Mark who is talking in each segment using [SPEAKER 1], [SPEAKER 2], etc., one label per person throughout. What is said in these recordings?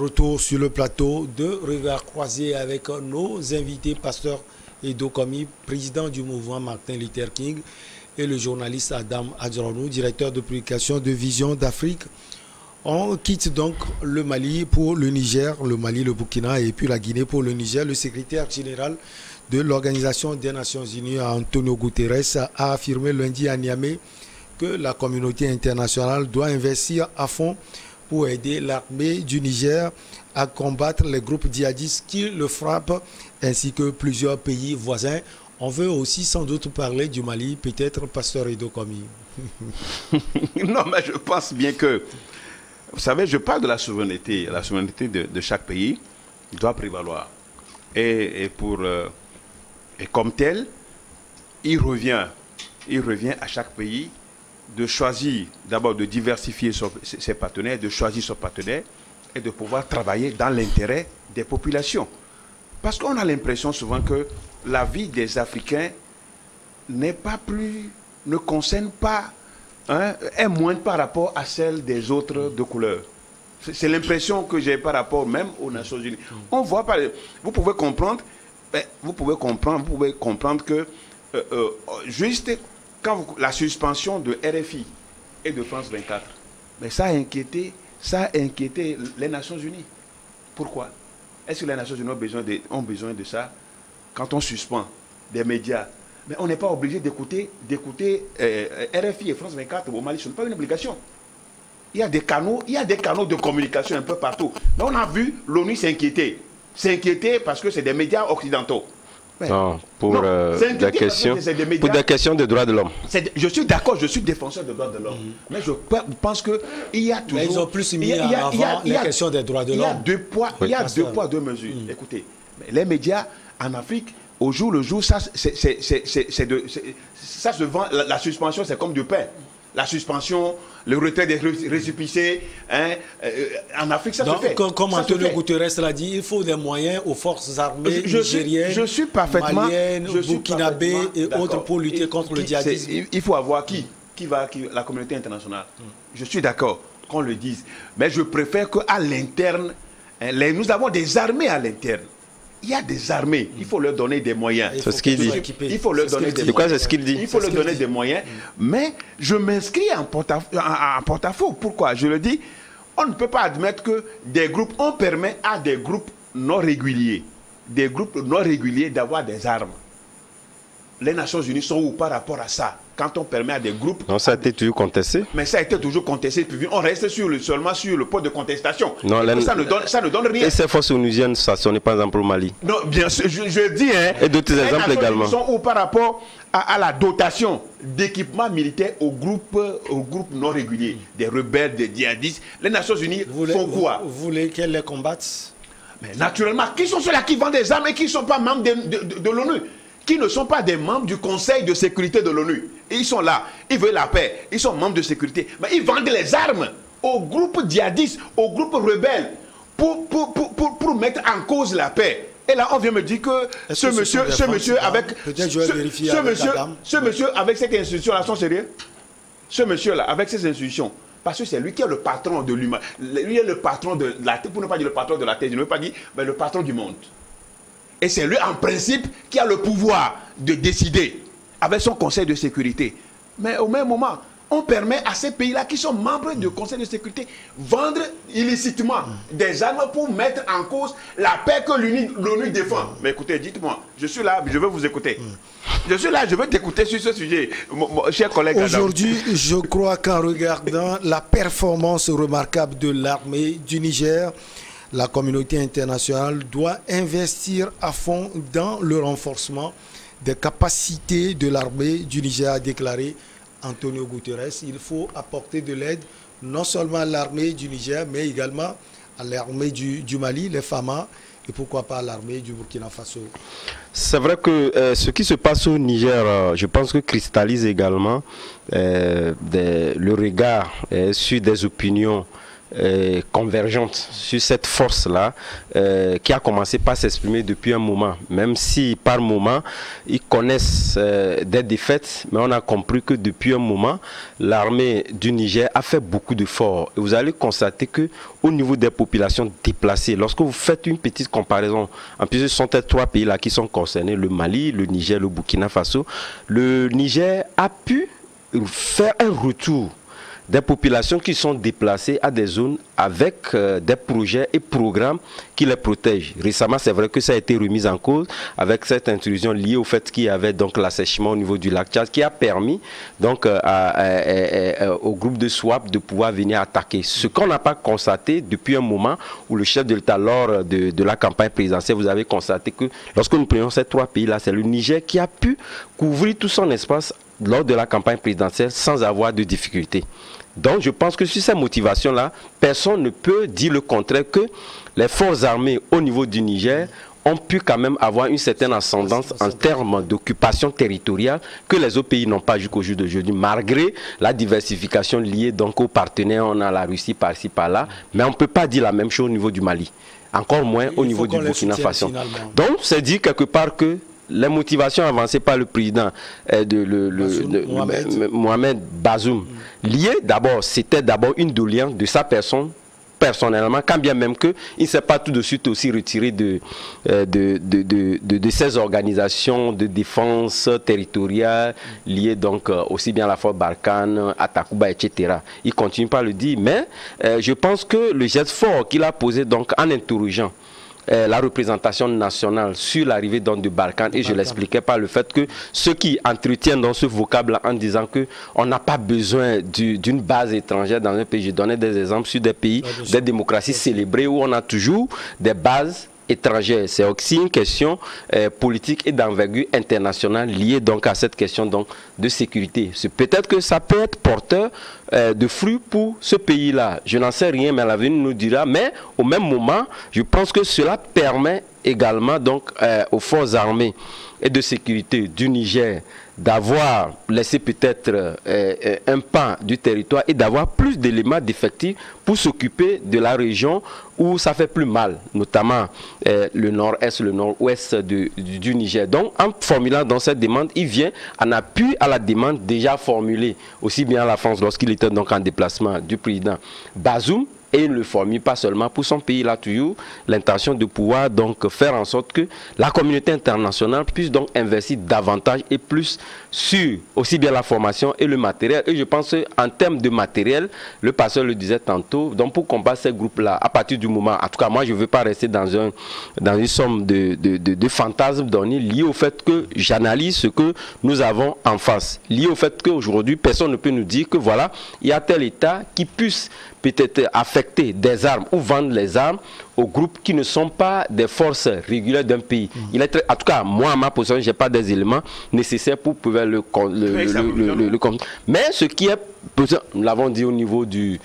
[SPEAKER 1] Retour sur le plateau de Regard Croisé avec nos invités, pasteur Edo Komi, président du mouvement Martin Luther King, et le journaliste Adam Adjaranou, directeur de publication de Vision d'Afrique. On quitte donc le Mali pour le Niger, le Mali, le Burkina et puis la Guinée pour le Niger. Le secrétaire général de l'Organisation des Nations Unies, Antonio Guterres, a affirmé lundi à Niamey que la communauté internationale doit investir à fond pour aider l'armée du Niger à combattre les groupes djihadistes qui le frappent, ainsi que plusieurs pays voisins. On veut aussi sans doute parler du Mali, peut-être, pasteur Edo Komi.
[SPEAKER 2] Non, mais je pense bien que, vous savez, je parle de la souveraineté de chaque pays doit prévaloir. Et comme tel, il revient à chaque pays de choisir, d'abord de diversifier ses partenaires, de choisir son partenaire et de pouvoir travailler dans l'intérêt des populations. Parce qu'on a l'impression souvent que la vie des Africains ne concerne pas, est moindre par rapport à celle des autres de couleur. C'est l'impression que j'ai par rapport même aux Nations Unies. On voit pas, vous pouvez comprendre que juste quand la suspension de RFI et de France 24, mais ça a inquiété les Nations Unies. Pourquoi? Est-ce que les Nations Unies ont besoin de ça quand on suspend des médias? Mais on n'est pas obligé d'écouter RFI et France 24 au Mali. Ce n'est pas une obligation. Il y a des canaux de communication un peu partout. Mais on a vu l'ONU s'inquiéter. S'inquiéter parce que c'est des médias occidentaux.
[SPEAKER 3] Non, pour des questions de droits de l'homme.
[SPEAKER 2] Je suis d'accord, je suis défenseur des droits de l'homme. Mais je pense qu'il y a toujours...
[SPEAKER 1] Mais ils ont plus mis en avant les questions des droits de l'homme.
[SPEAKER 2] Il y a deux poids, deux mesures. Écoutez, les médias en Afrique, au jour le jour, ça se vend, la suspension, c'est comme du pain. La suspension, le retrait des récépissés, en Afrique, ça se fait.
[SPEAKER 1] Comme Antonio Guterres l'a dit, il faut des moyens aux forces armées nigériennes, maliennes, burkinabées et autres pour lutter contre le djihadisme.
[SPEAKER 2] Il faut avoir la communauté internationale. Je suis d'accord qu'on le dise. Mais je préfère qu'à l'interne, nous avons des armées à l'interne. Il y a des armées, il faut leur donner des moyens.
[SPEAKER 3] C'est ce qu'il dit.
[SPEAKER 2] Il faut leur donner des moyens.
[SPEAKER 3] C'est ce qu'il dit.
[SPEAKER 2] Il faut leur donner des moyens. Mais je m'inscris en porte-à-faux. Pourquoi? Je le dis, on ne peut pas admettre que on permet à des groupes non réguliers d'avoir des armes. Les Nations Unies sont où par rapport à ça? Quand on permet à des groupes...
[SPEAKER 3] Non, ça a été toujours contesté.
[SPEAKER 2] Mais ça a été toujours contesté. Puis on reste seulement sur le point de contestation.
[SPEAKER 3] Non,
[SPEAKER 2] ça ne donne rien.
[SPEAKER 3] Et ces forces onusiennes, ça ce n'est pas un exemple au Mali.
[SPEAKER 2] Non, bien sûr, je dis...
[SPEAKER 3] Et d'autres exemples également.
[SPEAKER 2] Ils sont où par rapport à la dotation d'équipements militaires aux groupes non réguliers, des rebelles, des djihadistes. Les Nations Unies font quoi?
[SPEAKER 1] Vous voulez qu'elles les combattent?
[SPEAKER 2] Mais naturellement, qui sont ceux-là qui vendent des armes et qui ne sont pas membres de l'ONU? Qui ne sont pas des membres du Conseil de sécurité de l'ONU. Ils sont là, ils veulent la paix, ils sont membres de sécurité. Mais ils vendent les armes aux groupes djihadistes, aux groupes rebelles, pour mettre en cause la paix. Et là, on vient me dire que ce monsieur avec cette institution-là sont sérieux? Ce monsieur-là, avec ces institutions, parce que c'est lui qui est le patron de l'humain. Lui est le patron de la terre, pour ne pas dire le patron de la terre, je ne veux pas dire, mais le patron du monde. Et c'est lui, en principe, qui a le pouvoir de décider avec son Conseil de sécurité. Mais au même moment, on permet à ces pays-là qui sont membres du Conseil de sécurité vendre illicitement des armes pour mettre en cause la paix que l'ONU défend. Mais écoutez, dites-moi, je suis là, je veux vous écouter. Je suis là, je veux t'écouter sur ce sujet, mon cher collègue.
[SPEAKER 1] Aujourd'hui, je crois qu'en regardant la performance remarquable de l'armée du Niger, la communauté internationale doit investir à fond dans le renforcement des capacités de l'armée du Niger, a déclaré Antonio Guterres. Il faut apporter de l'aide non seulement à l'armée du Niger, mais également à l'armée du Mali, les FAMA, et pourquoi pas à l'armée du Burkina Faso.
[SPEAKER 3] C'est vrai que ce qui se passe au Niger, je pense que cristallise également le regard sur des opinions convergente sur cette force-là qui a commencé par s'exprimer depuis un moment. Même si par moment, ils connaissent des défaites, mais on a compris que depuis un moment, l'armée du Niger a fait beaucoup d'efforts. Et vous allez constater que au niveau des populations déplacées, lorsque vous faites une petite comparaison, en plus ce sont ces 3 pays-là qui sont concernés, le Mali, le Niger, le Burkina Faso, le Niger a pu faire un retour des populations qui sont déplacées à des zones avec des projets et programmes qui les protègent. Récemment, c'est vrai que ça a été remis en cause avec cette intrusion liée au fait qu'il y avait donc l'assèchement au niveau du lac Tchad qui a permis donc au groupe de SWAP de pouvoir venir attaquer. Ce qu'on n'a pas constaté depuis un moment où le chef de l'État, lors de la campagne présidentielle, vous avez constaté que lorsque nous prenons ces 3 pays-là, c'est le Niger qui a pu couvrir tout son espace lors de la campagne présidentielle sans avoir de difficultés. Donc je pense que sur ces motivations-là, personne ne peut dire le contraire que les forces armées au niveau du Niger ont pu quand même avoir une certaine ascendance en termes d'occupation territoriale que les autres pays n'ont pas jusqu'au jour d'aujourd'hui, malgré la diversification liée donc aux partenaires. On a la Russie par-ci, par-là, mais on ne peut pas dire la même chose au niveau du Mali, encore moins au niveau du Burkina Faso. Donc c'est dire quelque part que les motivations avancées par le président Mohamed Bazoum, liées d'abord, c'était d'abord une doléance de sa personne, personnellement, quand bien même qu'il ne s'est pas tout de suite aussi retiré de ces organisations de défense territoriale liées donc aussi bien à la force Barkhane, à Takuba, etc. Il continue pas à le dire, mais je pense que le geste fort qu'il a posé donc en interrogeant la représentation nationale sur l'arrivée de Barkhane, et je l'expliquais par le fait que ceux qui entretiennent dans ce vocable en disant qu'on n'a pas besoin d'une base étrangère dans un pays, je donnais des exemples sur des pays, des démocraties célébrées où on a toujours des bases étrangères. C'est aussi une question politique et d'envergure internationale liée donc à cette question donc de sécurité. Peut-être que ça peut être porteur de fruits pour ce pays-là. Je n'en sais rien, mais l'avenir nous dira. Mais au même moment, je pense que cela permet également donc aux forces armées et de sécurité du Niger d'avoir laissé peut-être un pan du territoire et d'avoir plus d'éléments d'effectifs pour s'occuper de la région où ça fait plus mal, notamment le nord-est, le nord-ouest du Niger. Donc, en formulant dans cette demande, il vient en appui à la demande déjà formulée, aussi bien à la France lorsqu'il était donc en déplacement du président Bazoum, et il ne le formule pas seulement pour son pays. Il a toujours l'intention de pouvoir donc faire en sorte que la communauté internationale puisse donc investir davantage et plus sur aussi bien la formation et le matériel. Et je pense qu'en termes de matériel, le pasteur le disait tantôt, donc pour combattre ces groupes-là, à partir du moment, en tout cas moi je ne veux pas rester dans une somme de fantasmes donnés liés au fait que j'analyse ce que nous avons en face, lié au fait qu'aujourd'hui personne ne peut nous dire que voilà, il y a tel État qui puisse peut-être affecter des armes ou vendre les armes aux groupes qui ne sont pas des forces régulières d'un pays. Il est en tout cas, moi, à ma position, je n'ai pas des éléments nécessaires pour pouvoir le mais ce qui est, nous l'avons dit au niveau de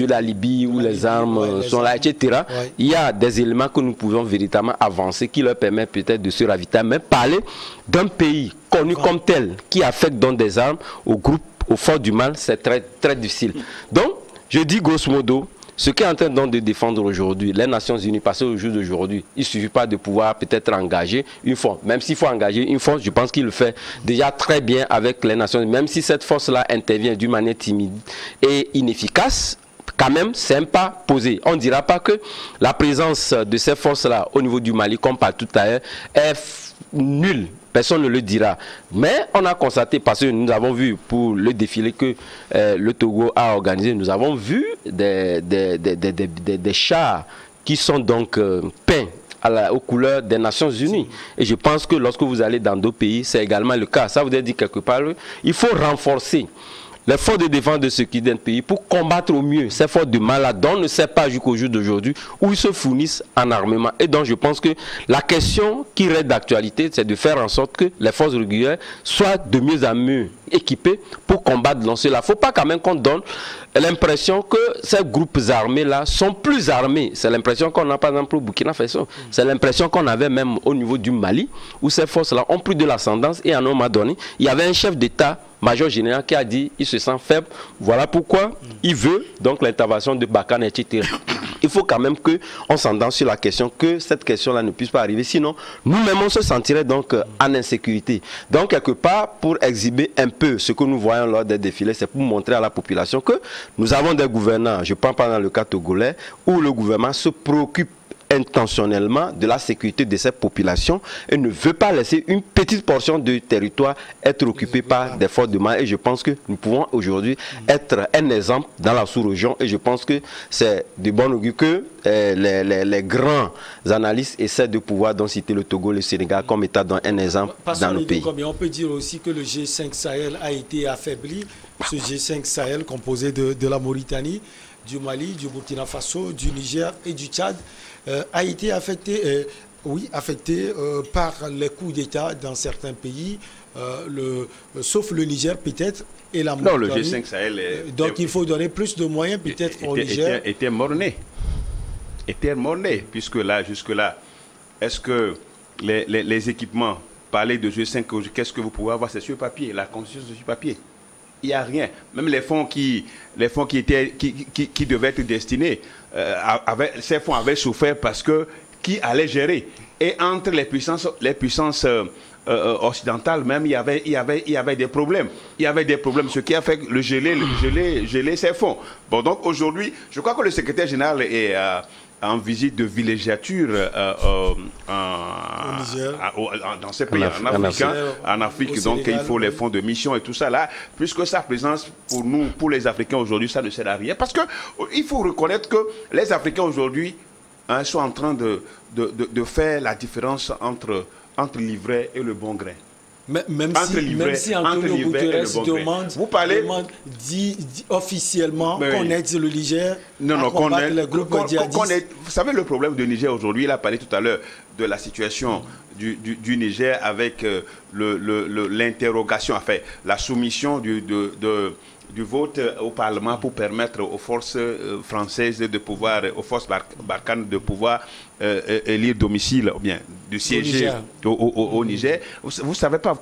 [SPEAKER 3] la Libye, où les armes sont là, etc. Ouais. Il y a des éléments que nous pouvons véritablement avancer qui leur permettent peut-être de se ravitailler. Mais parler d'un pays connu comme tel qui affecte donc des armes aux groupes, aux forces du mal, c'est très, très difficile. Donc, je dis grosso modo, ce qui est en train donc de défendre aujourd'hui les Nations Unies, parce qu'au jour d'aujourd'hui, il ne suffit pas de pouvoir peut-être engager une force. Même s'il faut engager une force, je pense qu'il le fait déjà très bien avec les Nations Unies. Même si cette force-là intervient d'une manière timide et inefficace, quand même, c'est un pas posé. On ne dira pas que la présence de ces forces-là au niveau du Mali, comme partout ailleurs, est nulle. Personne ne le dira. Mais on a constaté, parce que nous avons vu pour le défilé que le Togo a organisé, nous avons vu des chars qui sont donc peints aux couleurs des Nations Unies. Et je pense que lorsque vous allez dans d'autres pays, c'est également le cas. Ça vous a dit quelque part, il faut renforcer les forces de défense de sécurité d'un pays pour combattre au mieux ces forces de malades dont on ne sait pas jusqu'au jour d'aujourd'hui où ils se fournissent en armement. Et donc je pense que la question qui reste d'actualité, c'est de faire en sorte que les forces régulières soient de mieux en mieux équipées pour combattre cela. Il ne faut pas quand même qu'on donne l'impression que ces groupes armés-là sont plus armés. C'est l'impression qu'on a par exemple au Burkina Faso. C'est l'impression qu'on avait même au niveau du Mali, où ces forces-là ont pris de l'ascendance et à un moment donné, il y avait un chef d'État major général qui a dit il se sent faible. Voilà pourquoi il veut donc l'intervention de Barkhane, etc. Il faut quand même qu'on s'entende sur la question, que cette question-là ne puisse pas arriver. Sinon, nous-mêmes, on se sentirait donc en insécurité. Donc, quelque part, pour exhiber un peu ce que nous voyons lors des défilés, c'est pour montrer à la population que nous avons des gouvernants, je ne parle pas dans le cas togolais, où le gouvernement se préoccupe intentionnellement de la sécurité de cette population et ne veut pas laisser une petite portion du territoire être occupée par des forces de mal. Et je pense que nous pouvons aujourd'hui être un exemple dans la sous-région, et je pense que c'est de bon augure que les grands analystes essaient de pouvoir donc citer le Togo, le Sénégal comme état dans un exemple dans le pays.
[SPEAKER 1] On peut dire aussi que le G5 Sahel a été affaibli, ce G5 Sahel composé de la Mauritanie, du Mali, du Burkina Faso, du Niger et du Tchad, a été affecté, par les coups d'État dans certains pays, sauf le Niger peut-être et la Mauritanie.
[SPEAKER 2] Non, le G5 Sahel
[SPEAKER 1] donc il faut donner plus de moyens peut-être au Niger.
[SPEAKER 2] Était morné, puisque là, jusque-là, est-ce que les équipements, parler de G5, qu'est-ce que vous pouvez avoir, c'est sur papier, la constitution c'est sur papier. Il n'y a rien. Même les fonds qui devaient être destinés, ces fonds avaient souffert parce que qui allait gérer? Et entre les puissances occidentales, même, il y avait des problèmes. Il y avait des problèmes, ce qui a fait geler ces fonds. Bon, donc aujourd'hui, je crois que le secrétaire général est en visite de villégiature dans ces pays, en Afrique, donc Sénégal, il faut les fonds de mission et tout ça là, puisque sa présence pour nous, pour les Africains aujourd'hui, ça ne sert à rien, parce que il faut reconnaître que les Africains aujourd'hui sont en train de faire la différence entre l'ivraie et le bon grain.
[SPEAKER 1] Même si Antonio Guterres demande dit officiellement qu'on aide le Niger à combattre les groupes djihadistes.
[SPEAKER 2] Vous savez, le problème du Niger aujourd'hui, il a parlé tout à l'heure de la situation du Niger avec l'interrogation, enfin, la soumission du vote au Parlement pour permettre aux forces françaises de pouvoir, aux forces Barkhane de pouvoir élire domicile, ou bien de siéger au Niger. Vous savez pas,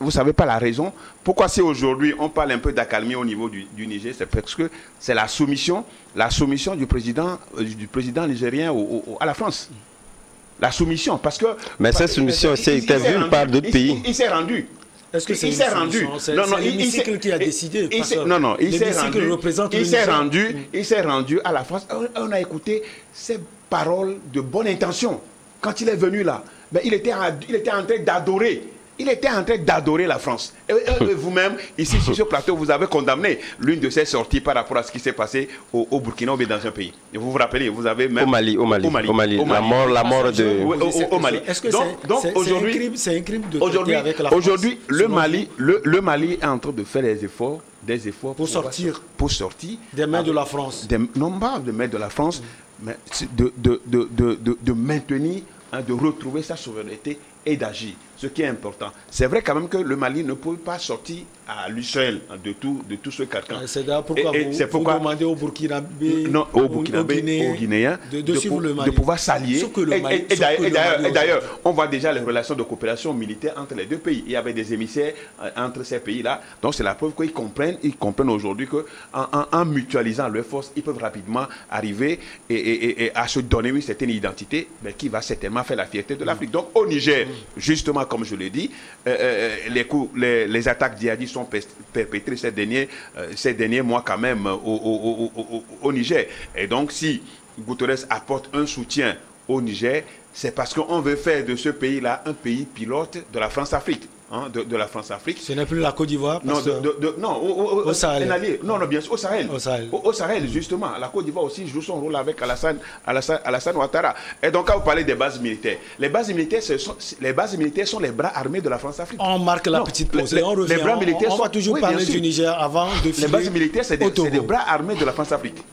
[SPEAKER 2] vous savez pas la raison. Pourquoi si aujourd'hui on parle un peu d'accalmie au niveau du Niger, c'est parce que c'est la soumission du président nigérien à la France. La soumission, parce que...
[SPEAKER 3] Mais cette soumission, c'est vue par d'autres pays.
[SPEAKER 2] Il s'est rendu.
[SPEAKER 1] Est-ce que c'est rendu? C'est l'hémicycle qui a décidé.
[SPEAKER 2] Il s'est rendu à la France. On a écouté ses paroles de bonne intention. Quand il est venu là, ben, il était en train d'adorer. Il était en train d'adorer la France. Et vous-même, ici sur ce plateau, vous avez condamné l'une de ses sorties par rapport à ce qui s'est passé au Burkina ou dans un pays. Et vous vous rappelez, vous avez même...
[SPEAKER 3] Au Mali. La mort de...
[SPEAKER 2] Au Mali.
[SPEAKER 1] Est-ce que c'est un crime de traiter avec la France?
[SPEAKER 2] Aujourd'hui, le Mali est en train de faire des efforts
[SPEAKER 1] pour sortir
[SPEAKER 2] des mains de la France. Non pas des mains de la France, mais de maintenir, de retrouver sa souveraineté et d'agir. Ce qui est important. C'est vrai quand même que le Mali ne peut pas sortir à lui seul de tout ce carcan.
[SPEAKER 1] C'est pourquoi vous demandez aux Burkinabés,
[SPEAKER 2] aux Guinéens de pouvoir s'allier. Et d'ailleurs, on voit déjà les relations de coopération militaire entre les deux pays. Il y avait des émissaires entre ces pays-là. Donc c'est la preuve qu'ils comprennent aujourd'hui qu'en mutualisant leurs forces, ils peuvent rapidement arriver et à se donner une certaine identité, mais qui va certainement faire la fierté de l'Afrique. Donc au Niger, justement, comme je l'ai dit, les attaques djihadistes sont perpétrées ces derniers mois quand même au Niger. Et donc si Guterres apporte un soutien au Niger, c'est parce qu'on veut faire de ce pays-là un pays pilote de la France-Afrique. De la France-Afrique.
[SPEAKER 1] Ce n'est plus la Côte d'Ivoire?
[SPEAKER 2] Non, au Sahel. Non, bien sûr, au Sahel. Au Sahel, justement. La Côte d'Ivoire aussi joue son rôle avec Alassane Ouattara. Et donc, quand vous parlez des bases militaires, les bases militaires sont les bras armés de la France-Afrique.
[SPEAKER 1] On marque la petite pause et on revient. On va toujours parler du Niger avant de filer.
[SPEAKER 2] Les bases militaires, c'est des bras armés de la France-Afrique.